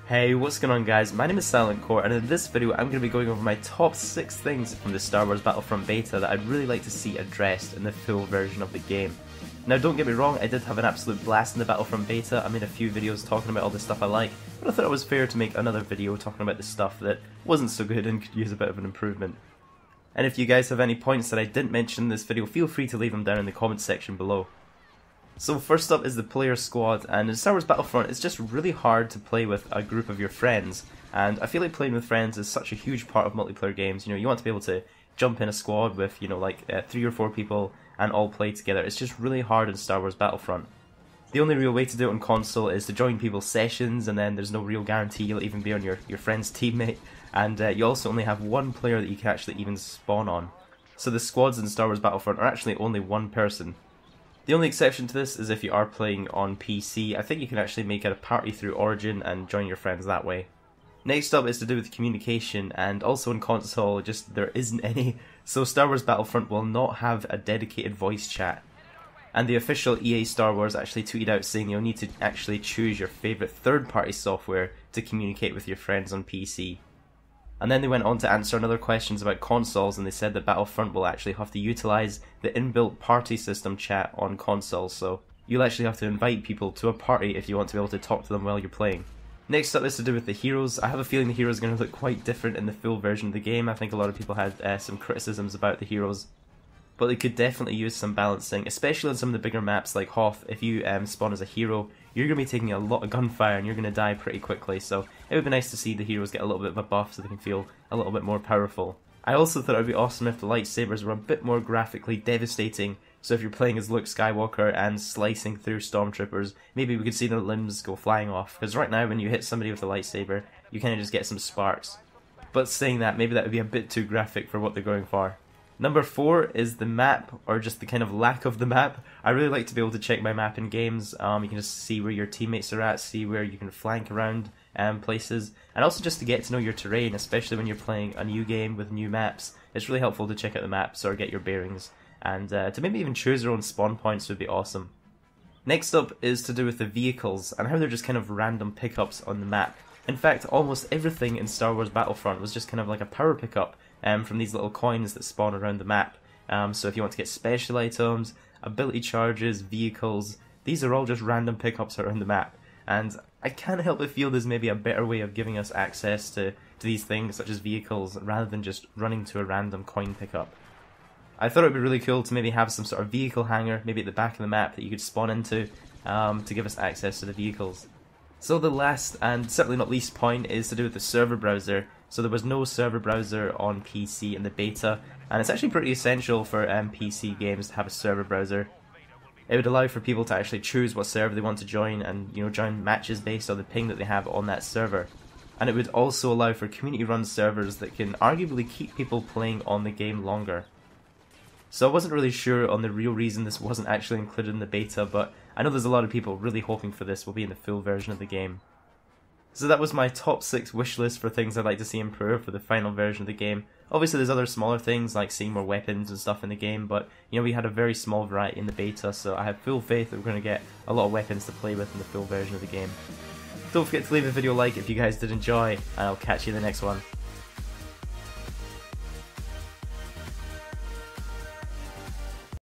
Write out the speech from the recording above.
Hey, what's going on guys? My name is Silent Core, and in this video I'm going to be going over my top 6 things from the Star Wars Battlefront beta that I'd really like to see addressed in the full version of the game. Now don't get me wrong, I did have an absolute blast in the Battlefront beta. I made a few videos talking about all the stuff I like, but I thought it was fair to make another video talking about the stuff that wasn't so good and could use a bit of an improvement. And if you guys have any points that I didn't mention in this video, feel free to leave them down in the comments section below. So first up is the player squad, and in Star Wars Battlefront it's just really hard to play with a group of your friends, and I feel like playing with friends is such a huge part of multiplayer games. You know, you want to be able to jump in a squad with, you know, like 3 or 4 people and all play together. It's just really hard in Star Wars Battlefront. The only real way to do it on console is to join people's sessions, and then there's no real guarantee you'll even be on your friend's teammate, and you also only have one player that you can actually even spawn on. So the squads in Star Wars Battlefront are actually only one person. The only exception to this is if you are playing on PC. I think you can actually make it a party through Origin and join your friends that way. Next up is to do with communication, and also in console just there isn't any, so Star Wars Battlefront will not have a dedicated voice chat. And the official EA Star Wars actually tweeted out saying you'll need to actually choose your favourite third-party software to communicate with your friends on PC. And then they went on to answer another questions about consoles, and they said that Battlefront will actually have to utilise the inbuilt party system chat on consoles, so you'll actually have to invite people to a party if you want to be able to talk to them while you're playing. Next up is to do with the heroes. I have a feeling the heroes are going to look quite different in the full version of the game. I think a lot of people had some criticisms about the heroes, but they could definitely use some balancing, especially on some of the bigger maps like Hoth. If you spawn as a hero, you're going to be taking a lot of gunfire and you're going to die pretty quickly, so it would be nice to see the heroes get a little bit of a buff so they can feel a little bit more powerful. I also thought it would be awesome if the lightsabers were a bit more graphically devastating, so if you're playing as Luke Skywalker and slicing through stormtroopers, maybe we could see their limbs go flying off, because right now when you hit somebody with a lightsaber, you kind of just get some sparks. But saying that, maybe that would be a bit too graphic for what they're going for. Number 4 is the map, or just the kind of lack of the map. I really like to be able to check my map in games. You can just see where your teammates are at, see where you can flank around places, and also just to get to know your terrain, especially when you're playing a new game with new maps. It's really helpful to check out the maps or get your bearings, and to maybe even choose your own spawn points would be awesome. Next up is to do with the vehicles, and how they're just kind of random pickups on the map. In fact, almost everything in Star Wars Battlefront was just kind of like a power pickup from these little coins that spawn around the map. So if you want to get special items, ability charges, vehicles, these are all just random pickups around the map. And I can't help but feel there's maybe a better way of giving us access to these things, such as vehicles, rather than just running to a random coin pickup. I thought it would be really cool to maybe have some sort of vehicle hangar, maybe at the back of the map, that you could spawn into to give us access to the vehicles. So the last, and certainly not least point, is to do with the server browser. So there was no server browser on PC in the beta, and it's actually pretty essential for PC games to have a server browser. It would allow for people to actually choose what server they want to join, and join matches based on the ping that they have on that server. And it would also allow for community-run servers that can arguably keep people playing on the game longer. So I wasn't really sure on the real reason this wasn't actually included in the beta, but I know there's a lot of people really hoping for this will be in the full version of the game. So that was my top 6 wish list for things I'd like to see improved for the final version of the game. Obviously there's other smaller things like seeing more weapons and stuff in the game, but we had a very small variety in the beta, so I have full faith that we're going to get a lot of weapons to play with in the full version of the game. Don't forget to leave the video a like if you guys did enjoy, and I'll catch you in the next one.